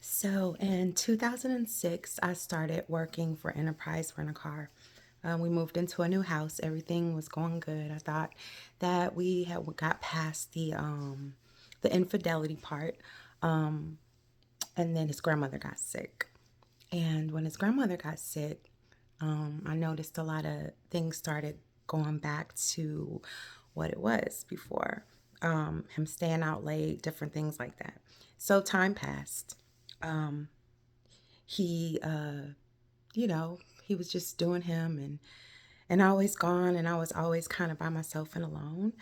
So in 2006, I started working for Enterprise Rent a Car. We moved into a new house. Everything was going good. I thought that we had got past the infidelity part, and then his grandmother got sick. And when his grandmother got sick, I noticed a lot of things started going back to what it was before. Him staying out late, different things like that. So time passed. He you know, he was just doing him and always gone, and I was always kind of by myself and alone.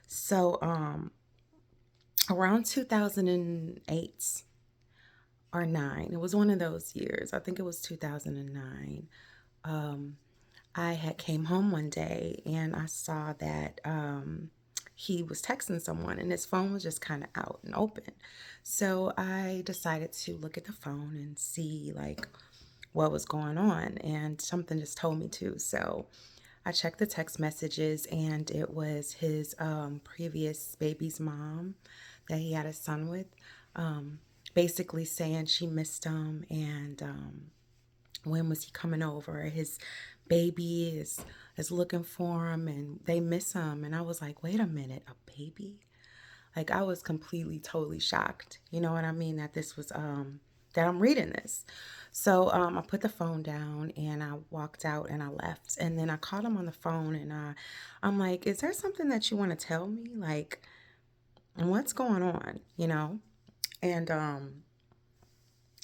So around 2008 or 9, it was one of those years. I think it was 2009. Um I had came home one day and I saw that he was texting someone and his phone was just kind of out and open. So I decided to look at the phone and see like what was going on, and something just told me to. So I checked the text messages, and it was his previous baby's mom that he had a son with, um, basically saying she missed him, and when was he coming over? His baby is looking for him, and they miss him. And I was like, wait a minute, a baby? Like I was completely, totally shocked. You know what I mean? That this was that I'm reading this. So I put the phone down and I walked out and I left. And then I called him on the phone and I'm like, is there something that you want to tell me? Like, what's going on? You know? And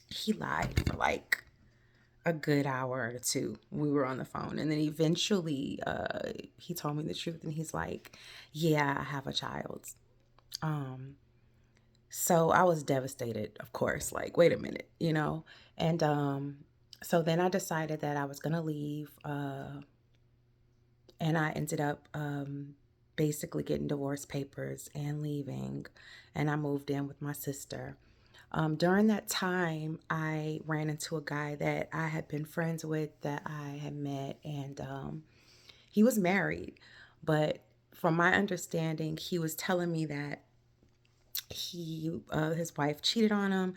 he lied for like a good hour or two. We were on the phone, and then eventually he told me the truth, and he's like, yeah, I have a child. um So I was devastated, of course, like, wait a minute, you know? And so then I decided that I was going to leave, and I ended up basically getting divorce papers and leaving, and I moved in with my sister. During that time, I ran into a guy that I had been friends with that I had met, and he was married, but from my understanding, he was telling me that his wife cheated on him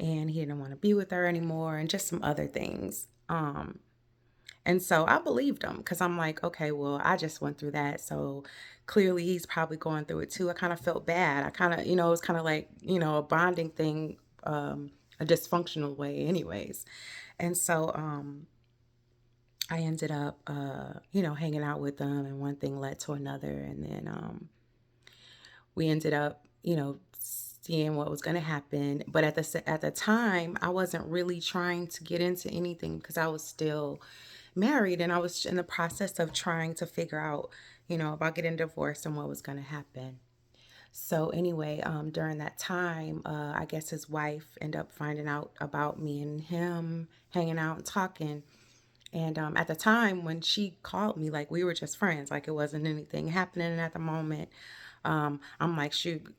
and he didn't want to be with her anymore and just some other things. And so I believed him because I'm like, okay, well, I just went through that, so clearly he's probably going through it too. I kind of felt bad. I kind of, it was kind of like, a bonding thing, a dysfunctional way anyways. And so I ended up hanging out with them, and one thing led to another, and then we ended up, seeing what was going to happen. But at the time, I wasn't really trying to get into anything because I was still married, and I was in the process of trying to figure out, about getting divorced and what was going to happen. So anyway, during that time, I guess his wife ended up finding out about me and him hanging out and talking. And at the time when she called me, like we were just friends, like it wasn't anything happening at the moment. I'm like, shoot,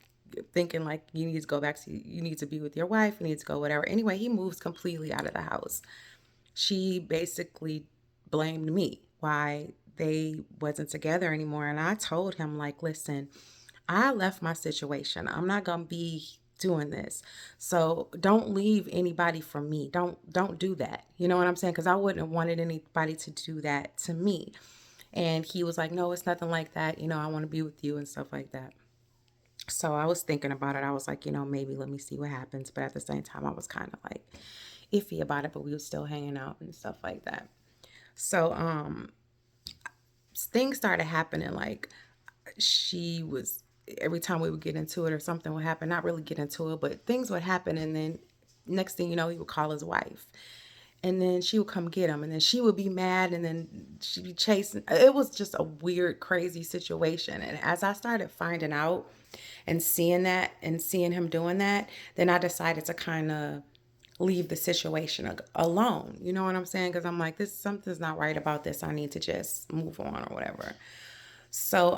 thinking like you need to go back to, you need to be with your wife, you need to go whatever. Anyway, he moves completely out of the house. She basically blamed me why they wasn't together anymore, and I told him like, listen, I left my situation. I'm not gonna be doing this. So don't leave anybody for me. Don't do that. You know what I'm saying? Because I wouldn't have wanted anybody to do that to me. And he was like, no, it's nothing like that. I want to be with you and stuff like that. So I was thinking about it. I was like, maybe let me see what happens. But at the same time, I was kind of like iffy about it, but we were still hanging out and stuff like that. So things started happening. Like she was, every time we would get into it or something would happen, not really get into it, but things would happen. And then next thing you know, he would call his wife. And then she would come get him. And then she would be mad. And then she'd be chasing. It was just a weird, crazy situation. And as I started finding out and seeing that and seeing him doing that, then I decided to kind of leave the situation alone. You know what I'm saying? Because I'm like, this something's not right about this. I need to just move on or whatever. So,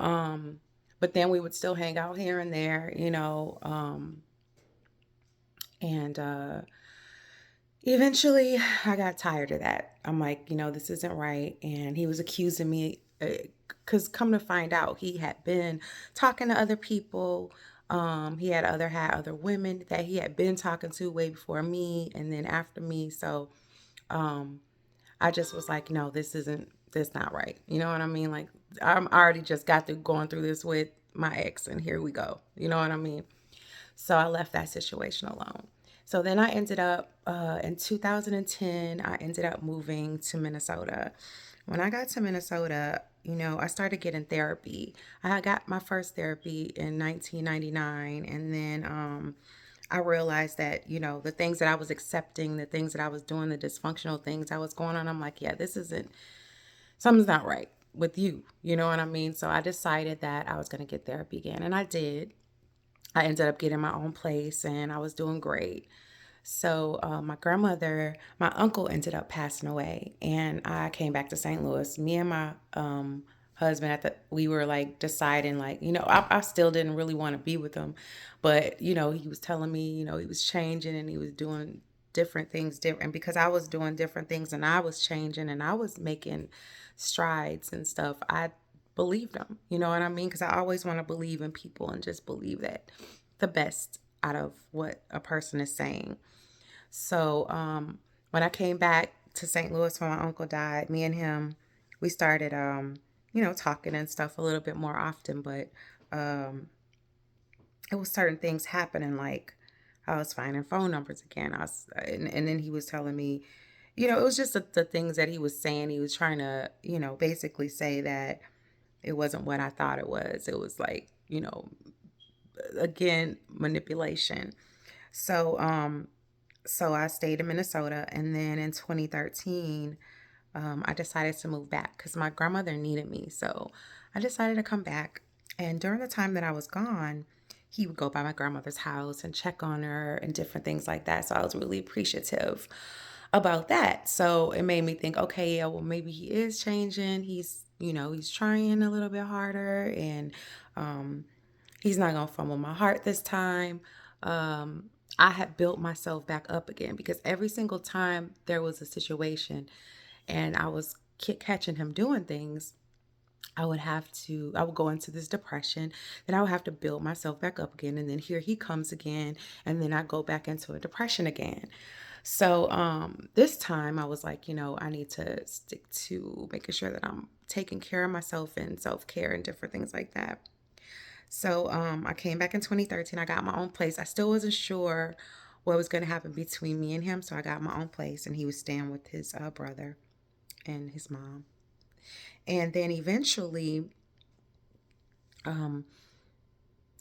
but then we would still hang out here and there, and eventually I got tired of that. I'm like, this isn't right. And he was accusing me, because come to find out, he had been talking to other people. He had other women that he had been talking to way before me and then after me. So um I just was like, no, this not right. You know what I mean? Like I'm already just got through going through this with my ex and here we go. You know what I mean? So I left that situation alone. So then I ended up in 2010, I ended up moving to Minnesota. When I got to Minnesota, I started getting therapy. I got my first therapy in 1999, and then I realized that, the things that I was accepting, the things that I was doing, the dysfunctional things I was going on, I'm like, yeah, something's not right with you. You know what I mean? So I decided that I was going to get therapy again, and I did. I ended up getting my own place and I was doing great. So, my uncle ended up passing away, and I came back to St. Louis. Me and my husband we were like deciding, like, I still didn't really want to be with him, but he was telling me, he was changing and he was doing different things different because I was doing different things and I was changing and I was making strides and stuff. I believed him, you know what I mean? Because I always want to believe in people and just believe that the best out of what a person is saying. So when I came back to St. Louis when my uncle died, me and him, we started, talking and stuff a little bit more often. But um, it was certain things happening, like I was finding phone numbers again. And then he was telling me, it was just the things that he was saying. He was trying to, basically say that it wasn't what I thought it was. It was like, again, manipulation. So, so I stayed in Minnesota, and then in 2013, I decided to move back because my grandmother needed me. So I decided to come back. And during the time that I was gone, he would go by my grandmother's house and check on her and different things like that. So I was really appreciative about that. So it made me think, okay, yeah, well, maybe he is changing. He's trying a little bit harder, and um, he's not going to fumble my heart this time. I had built myself back up again because every single time there was a situation and I was catching him doing things, I would go into this depression, then I would have to build myself back up again. And then here he comes again. And then I go back into a depression again. So this time I was like, I need to stick to making sure that I'm taking care of myself and self-care and different things like that. So I came back in 2013. I got my own place. I still wasn't sure what was going to happen between me and him. So I got my own place, and he was staying with his brother and his mom. And then eventually, um,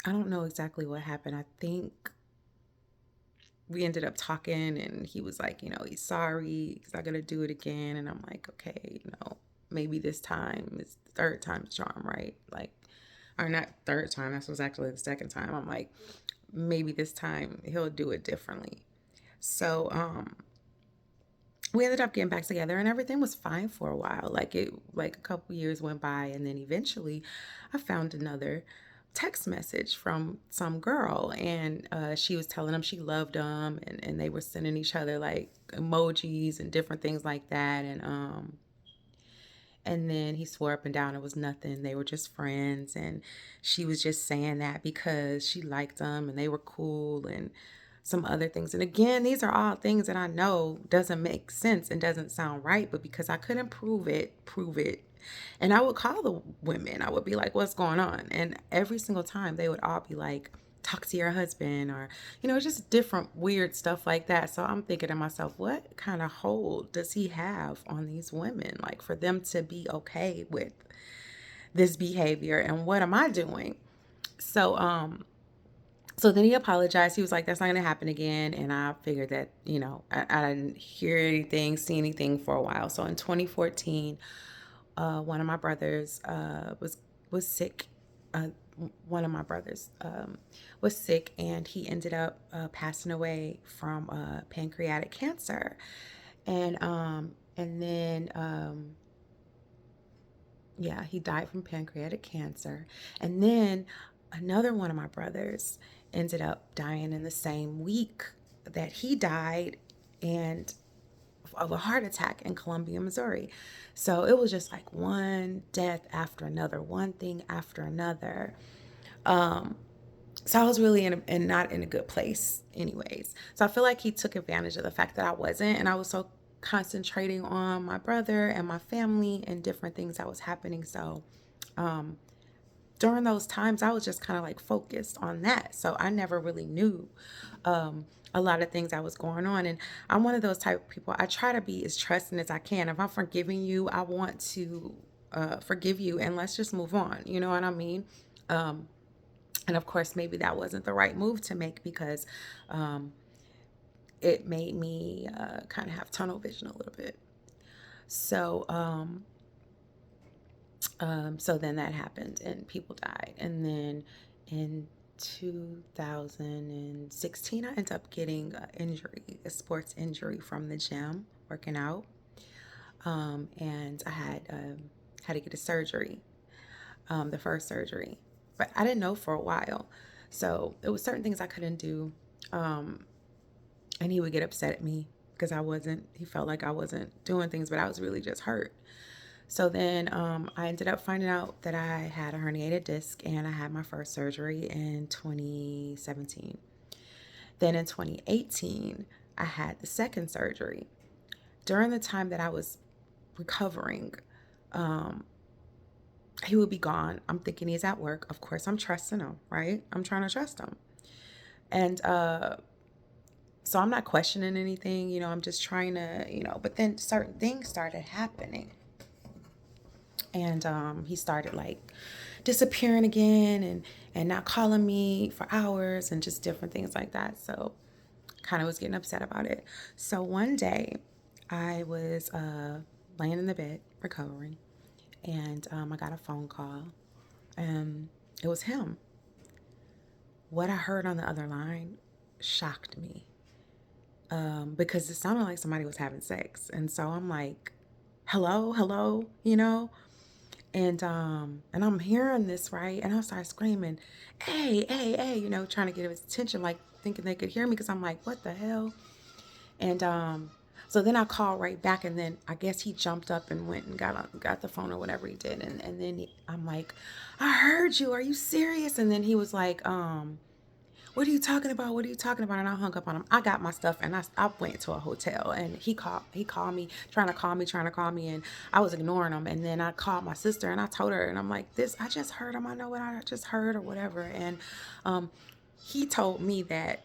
I don't know exactly what happened. I think we ended up talking, and he was like, he's sorry. He's not going to do it again. And I'm like, okay, maybe this time is the third time's charm, right? Like, or not third time, that was actually the second time. I'm like, maybe this time he'll do it differently. So we ended up getting back together and everything was fine for a while. Like a couple years went by, and then eventually I found another text message from some girl, and she was telling him she loved him, and they were sending each other like emojis and different things like that. And then he swore up and down it was nothing. They were just friends. And she was just saying that because she liked them and they were cool and some other things. And again, these are all things that I know doesn't make sense and doesn't sound right. But because I couldn't prove it. And I would call the women. I would be like, what's going on? And every single time they would all be like, talk to your husband, or just different weird stuff like that. So I'm thinking to myself, what kind of hold does he have on these women, like for them to be okay with this behavior, and what am I doing? So then he apologized. He was like, that's not going to happen again. And I figured that, I didn't hear anything, see anything for a while. So in 2014, one of my brothers was sick. Uh, one of my brothers was sick, and he ended up passing away from pancreatic cancer. And then yeah, he died from pancreatic cancer. And then another one of my brothers ended up dying in the same week that he died, and of a heart attack in Columbia, Missouri. So it was just like one death after another, one thing after another. Um, So I was really in not in a good place anyways. So I feel like he took advantage of the fact that I wasn't, and I was so concentrating on my brother and my family and different things that was happening. So um during those times I was just kind of like focused on that. So I never really knew a lot of things that was going on. And I'm one of those type of people. I try to be as trusting as I can. If I'm forgiving you, I want to forgive you and let's just move on. You know what I mean? Um, and of course, maybe that wasn't the right move to make because um, it made me kind of have tunnel vision a little bit. So, so then that happened and people died. And then in 2016, I ended up getting an injury, a sports injury from the gym, working out. And I had to get a surgery, the first surgery. But I didn't know for a while. So it was certain things I couldn't do. Um, and he would get upset at me because he felt like I wasn't doing things, but I was really just hurt. So then I ended up finding out that I had a herniated disc and I had my first surgery in 2017. Then in 2018, I had the second surgery. During the time that I was recovering, um, he would be gone. I'm thinking he's at work. Of course, I'm trusting him, right? I'm trying to trust him. And so I'm not questioning anything, I'm just trying to, but then certain things started happening. And he started like disappearing again and not calling me for hours and just different things like that. So kind of was getting upset about it. So one day I was laying in the bed recovering and I got a phone call and it was him. What I heard on the other line shocked me because it sounded like somebody was having sex. And so I'm like, hello, hello, and I'm hearing this, right, and I start screaming, hey, hey, hey, trying to get his attention, like thinking they could hear me because I'm like, what the hell? And so then I called right back, and then I guess he jumped up and went and got the phone or whatever he did, and then I'm like, I heard you, are you serious? And then he was like, what are you talking about? What are you talking about? And I hung up on him. I got my stuff and I went to a hotel and he called me, trying to call me. And I was ignoring him. And then I called my sister and I told her, and I'm like, I just heard him. I know what I just heard or whatever. And um, he told me that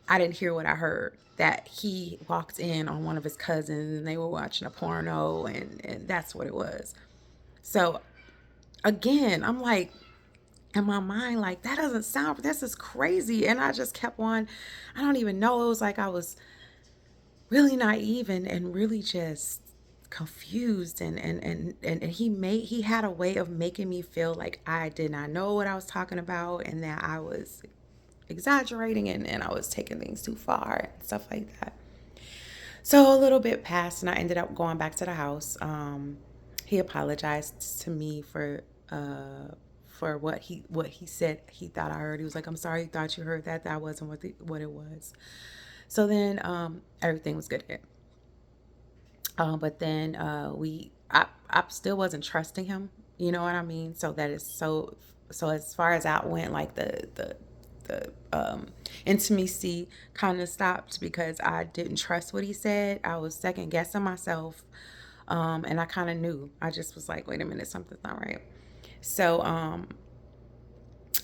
I didn't hear what I heard, that he walked in on one of his cousins and they were watching a porno and that's what it was. So again, I'm like, in my mind, like, that doesn't sound, this is crazy. And I just kept on, I don't even know. It was like I was really naive and really just confused. And he had a way of making me feel like I did not know what I was talking about and that I was exaggerating and I was taking things too far and stuff like that. So a little bit passed and I ended up going back to the house. He apologized to me for what he said he thought I heard. He was like, I'm sorry you thought you heard that. That wasn't what it was. So then everything was good. But then I still wasn't trusting him. You know what I mean? So that is so as far as that went, like the intimacy kind of stopped because I didn't trust what he said. I was second guessing myself. And I kind of knew. I just was like, wait a minute, something's not right. So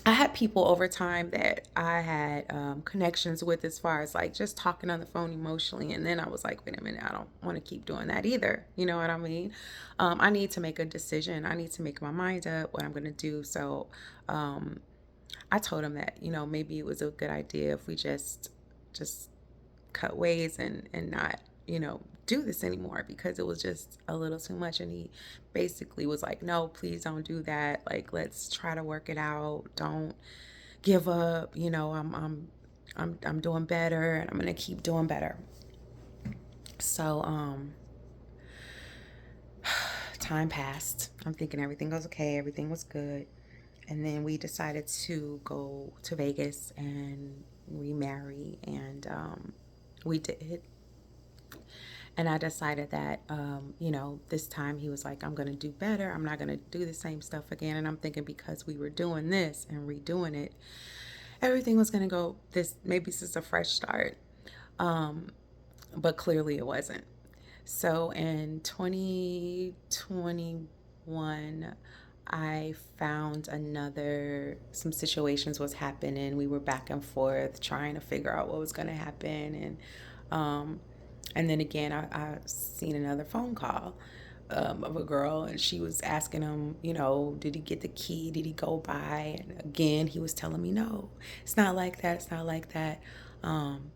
I had people over time that I had connections with as far as like just talking on the phone emotionally. And then I was like, wait a minute, I don't want to keep doing that either. You know what I mean? I need to make a decision. I need to make my mind up what I'm going to do. So um, I told him that, maybe it was a good idea if we just cut ways and not, do this anymore because it was just a little too much. And he basically was like, no, please don't do that. Like, let's try to work it out. Don't give up. I'm doing better and I'm going to keep doing better. So, time passed. I'm thinking everything was okay. Everything was good. And then we decided to go to Vegas and remarry. And we did. And I decided that, this time he was like, I'm going to do better. I'm not going to do the same stuff again. And I'm thinking because we were doing this and redoing it, everything was going to go this, maybe this is a fresh start. Um, but clearly it wasn't. So in 2021, I found some situations was happening. We were back and forth trying to figure out what was going to happen. Um, and then again, I seen another phone call of a girl, and she was asking him, did he get the key? Did he go by? And again, he was telling me, no, it's not like that. It's not like that. Um,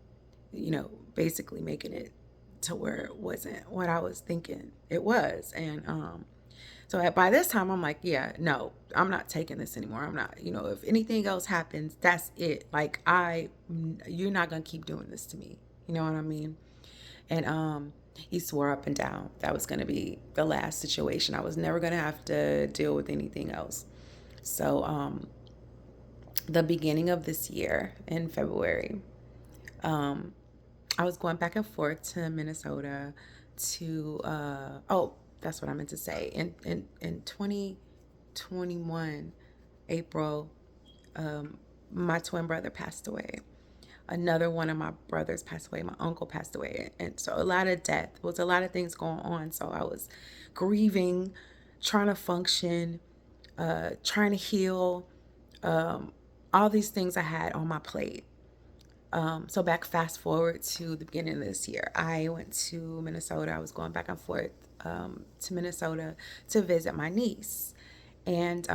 basically making it to where it wasn't what I was thinking it was. And so by this time, I'm like, yeah, no, I'm not taking this anymore. I'm not, if anything else happens, that's it. Like, you're not going to keep doing this to me. You know what I mean? And he swore up and down that was going to be the last situation. I was never going to have to deal with anything else. So, the beginning of this year in February, um, I was going back and forth to Minnesota to that's what I meant to say. In 2021 April, um, my twin brother passed away. Another one of my brothers passed away. My uncle passed away. And so a lot of death. There was a lot of things going on. So I was grieving, trying to function, trying to heal, um, all these things I had on my plate. So fast forward to the beginning of this year, I went to Minnesota. I was going back and forth to Minnesota to visit my niece. And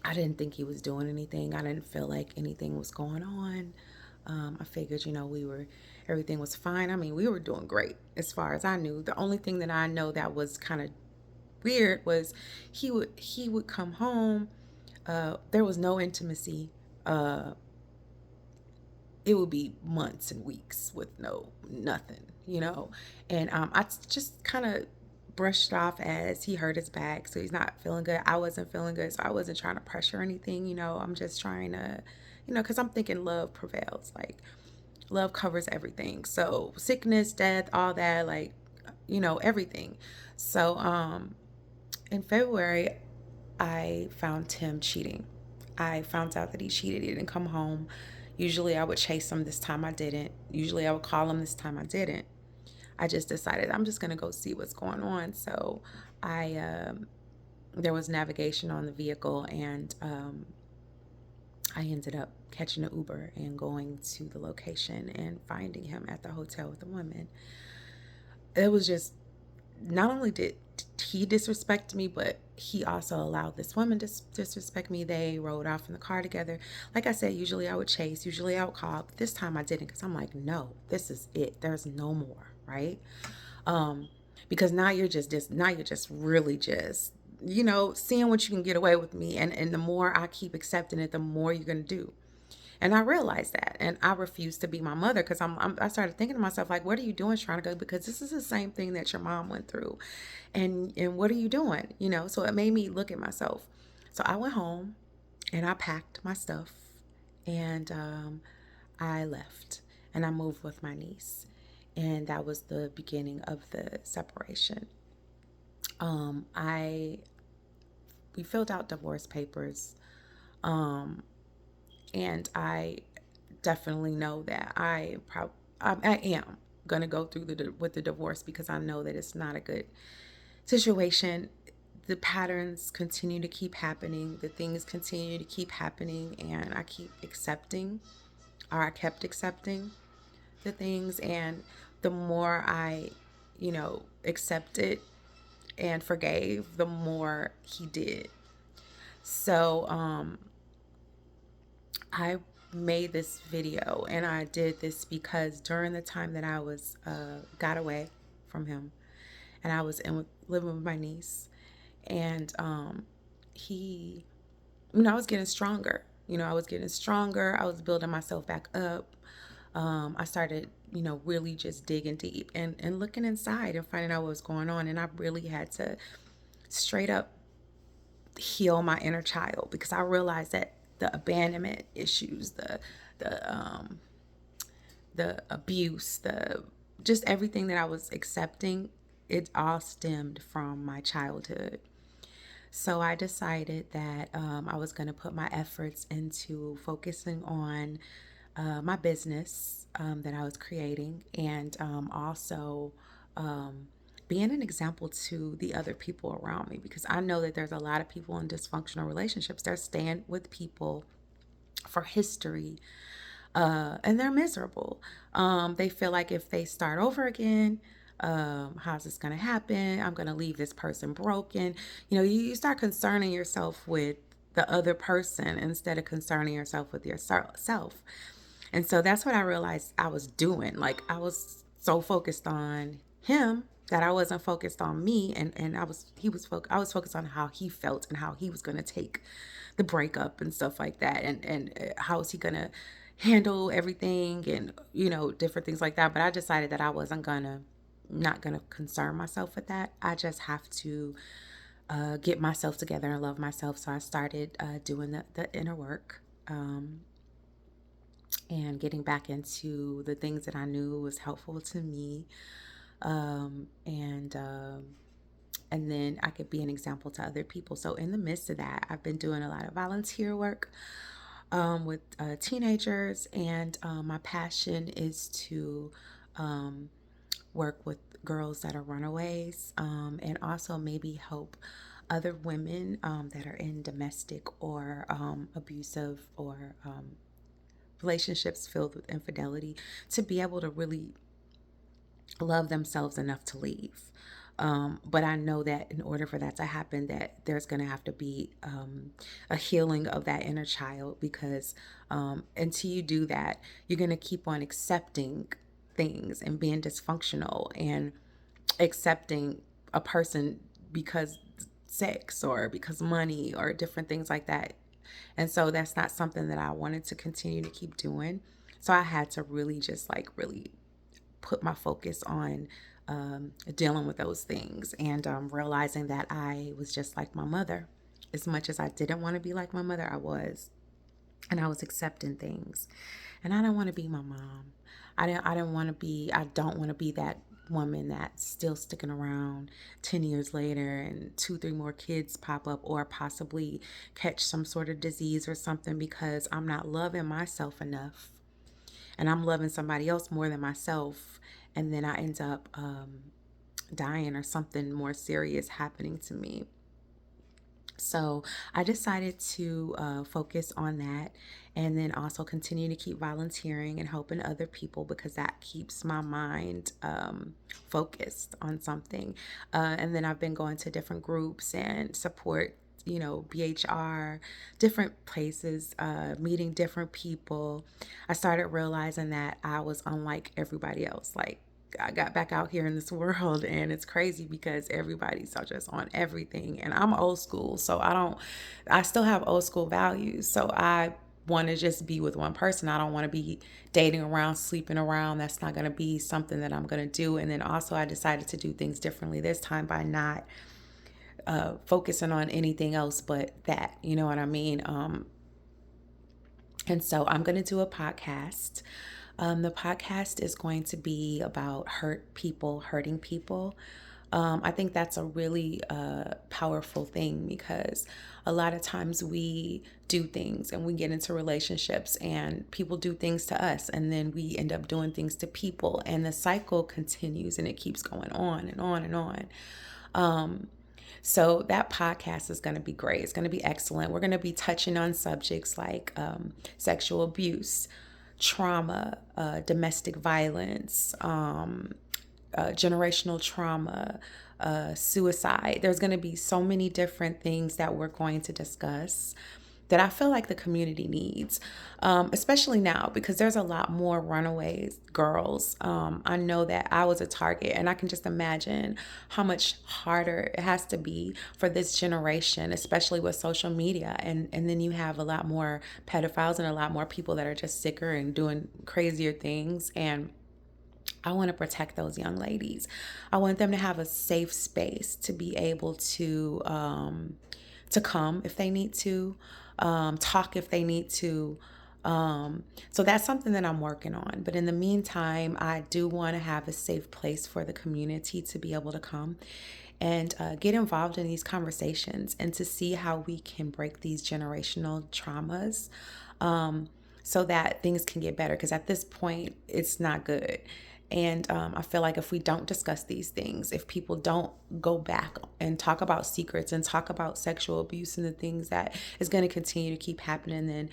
I didn't think he was doing anything. I didn't feel like anything was going on. I figured, everything was fine. I mean, we were doing great as far as I knew. The only thing that I know that was kind of weird was he would come home. There was no intimacy. It would be months and weeks with nothing. And I just kind of brushed off as he hurt his back, so he's not feeling good. I wasn't feeling good, so I wasn't trying to pressure anything. I'm just trying to, because I'm thinking love prevails. Like, love covers everything. So sickness, death, all that, like, everything. So in February, I found him cheating. I found out that he cheated. He didn't come home. Usually I would chase him. This time I didn't. Usually I would call him. This time I didn't. I just decided I'm just going to go see what's going on. So there was navigation on the vehicle, and I ended up catching an Uber and going to the location and finding him at the hotel with the woman. It was just, not only did he disrespect me, but he also allowed this woman to disrespect me. They rode off in the car together. Like I said, usually I would chase, usually I would call, but this time I didn't, because I'm like, no, this is it. There's no more, right? Um, because now you're just really just, seeing what you can get away with me, and the more I keep accepting it, the more you're gonna do. And I realized that, and I refused to be my mother, because I started thinking to myself, like, what are you doing trying to go? Because this is the same thing that your mom went through, and what are you doing? So it made me look at myself. So I went home and I packed my stuff, and I left, and I moved with my niece, and that was the beginning of the separation. I We filled out divorce papers, um, and I definitely know that I am gonna go through with the divorce, because I know that it's not a good situation. The patterns continue to keep happening. The things continue to keep happening, and I kept accepting the things, and the more I, accepted and forgave, the more he did. So, I made this video, and I did this because during the time that I was got away from him, and I was living with my niece, and he, I was getting stronger. I was getting stronger. I was building myself back up. I started, really just digging deep, and looking inside and finding out what was going on. And I really had to straight up heal my inner child, because I realized that the abandonment issues, the the abuse, the just everything that I was accepting, it all stemmed from my childhood. So I decided that I was going to put my efforts into focusing on my business that I was creating, and also um, being an example to the other people around me, because I know that there's a lot of people in dysfunctional relationships. They're staying with people for history, and they're miserable. They feel like if they start over again, how's this going to happen? I'm going to leave this person broken. You start concerning yourself with the other person instead of concerning yourself with yourself. And so that's what I realized I was doing. Like, I was so focused on him that I wasn't focused on me, and I was focused on how he felt and how he was going to take the breakup and stuff like that, and how is he going to handle everything, and different things like that. But I decided that I wasn't going to not going to concern myself with that. I just have to get myself together and love myself. So I started doing the inner work, and getting back into the things that I knew was helpful to me, and then I could be an example to other people. So in the midst of that, I've been doing a lot of volunteer work with teenagers, and my passion is to work with girls that are runaways, and also maybe help other women that are in domestic or abusive or relationships filled with infidelity, to be able to really love themselves enough to leave. But I know that in order for that to happen, that there's going to have to be a healing of that inner child, because until you do that, you're going to keep on accepting things and being dysfunctional, and accepting a person because sex or because money or different things like that. And so that's not something that I wanted to continue to keep doing. So I had to really just like really put my focus on dealing with those things, and realizing that I was just like my mother. As much as I didn't want to be like my mother, I was. And I was accepting things. And I don't want to be my mom. I don't want to be that woman that's still sticking around 10 years later and two, three more kids pop up, or possibly catch some sort of disease or something because I'm not loving myself enough, and I'm loving somebody else more than myself. And then I end up dying, or something more serious happening to me. So I decided to focus on that, and then also continue to keep volunteering and helping other people, because that keeps my mind focused on something. And then I've been going to different groups and support, BHR, different places, meeting different people. I started realizing that I was unlike everybody else. Like, I got back out here in this world, and it's crazy because everybody's just on everything, and I'm old school, so I still have old school values. So I want to just be with one person. I don't want to be dating around, sleeping around. That's not going to be something that I'm going to do. And then also I decided to do things differently this time by not focusing on anything else but that, you know what I mean? And so I'm going to do a podcast. The podcast is going to be about hurting people. I think that's a really powerful thing, because a lot of times we do things and we get into relationships and people do things to us, and then we end up doing things to people, and the cycle continues and it keeps going on and on and on. So that podcast is going to be great. It's going to be excellent. We're going to be touching on subjects like sexual abuse, trauma, domestic violence, generational trauma, suicide. There's going to be so many different things that we're going to discuss that I feel like the community needs, especially now because there's a lot more runaways girls. I know that I was a target, and I can just imagine how much harder it has to be for this generation, especially with social media. And then you have a lot more pedophiles and a lot more people that are just sicker and doing crazier things. And I want to protect those young ladies. I want them to have a safe space to be able to come if they need to, talk if they need to. So that's something that I'm working on. But in the meantime, I do want to have a safe place for the community to be able to come. and get involved in these conversations and to see how we can break these generational traumas, so that things can get better. Because at this point, it's not good. And I feel like if we don't discuss these things, if people don't go back and talk about secrets and talk about sexual abuse and the things that is going to continue to keep happening, then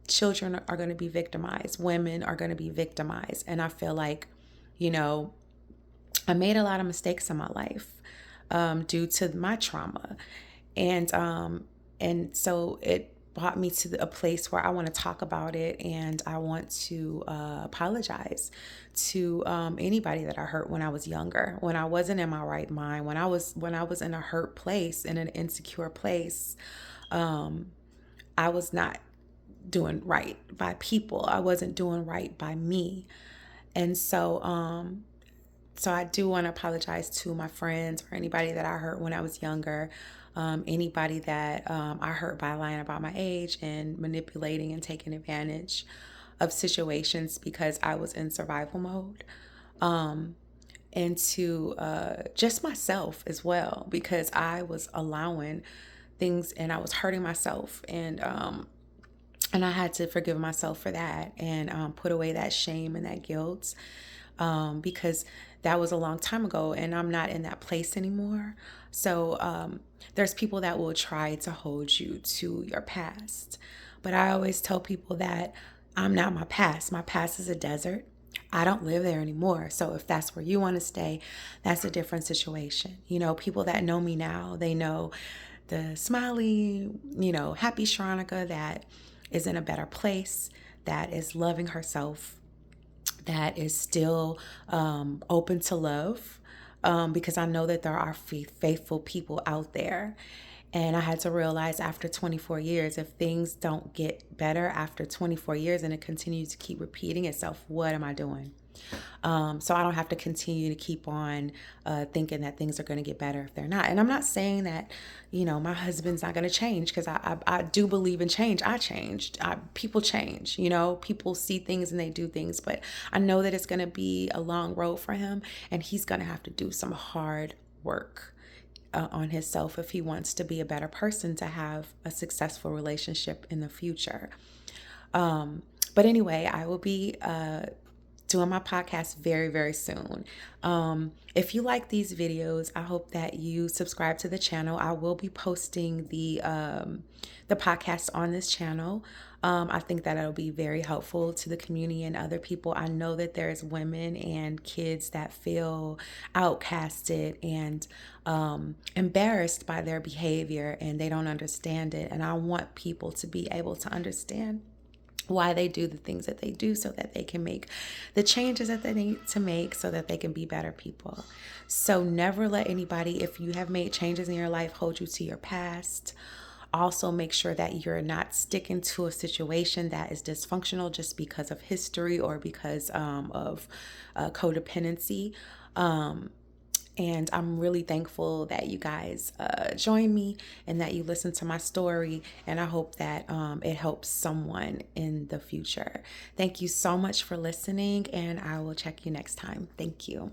children are going to be victimized, women are going to be victimized. And I feel like, you know, I made a lot of mistakes in my life, due to my trauma. And so it brought me to a place where I want to talk about it, and I want to apologize to anybody that I hurt when I was younger, when I wasn't in my right mind, when I was in a hurt place, in an insecure place. Um, I was not doing right by people. I wasn't doing right by me. And so I do want to apologize to my friends or anybody that I hurt when I was younger, anybody that I hurt by lying about my age and manipulating and taking advantage of situations because I was in survival mode. Um, and to just myself as well, because I was allowing things and I was hurting myself, and I had to forgive myself for that, and put away that shame and that guilt, because that was a long time ago and I'm not in that place anymore. So there's people that will try to hold you to your past. But I always tell people that I'm not my past. My past is a desert. I don't live there anymore. So if that's where you want to stay, that's a different situation. You know, people that know me now, they know the smiley, happy Sharonica that is in a better place, that is loving herself, that is still open to love, because I know that there are faithful people out there. And I had to realize after 24 years, if things don't get better after 24 years and it continues to keep repeating itself, what am I doing? So I don't have to continue to keep on thinking that things are going to get better if they're not. And I'm not saying that, my husband's not going to change, because I do believe in change. I changed. People change, people see things and they do things. But I know that it's going to be a long road for him, and he's going to have to do some hard work on himself if he wants to be a better person, to have a successful relationship in the future. But anyway, I will be doing my podcast very, very soon. If you like these videos, I hope that you subscribe to the channel. I will be posting the podcast on this channel. I think that it'll be very helpful to the community and other people. I know that there's women and kids that feel outcasted and embarrassed by their behavior, and they don't understand it. And I want people to be able to understand why they do the things that they do, so that they can make the changes that they need to make, so that they can be better people. So never let anybody, if you have made changes in your life, hold you to your past. Also, make sure that you're not sticking to a situation that is dysfunctional just because of history or because of codependency. And I'm really thankful that you guys join me and that you listen to my story. And I hope that it helps someone in the future. Thank you so much for listening, and I will check you next time. Thank you.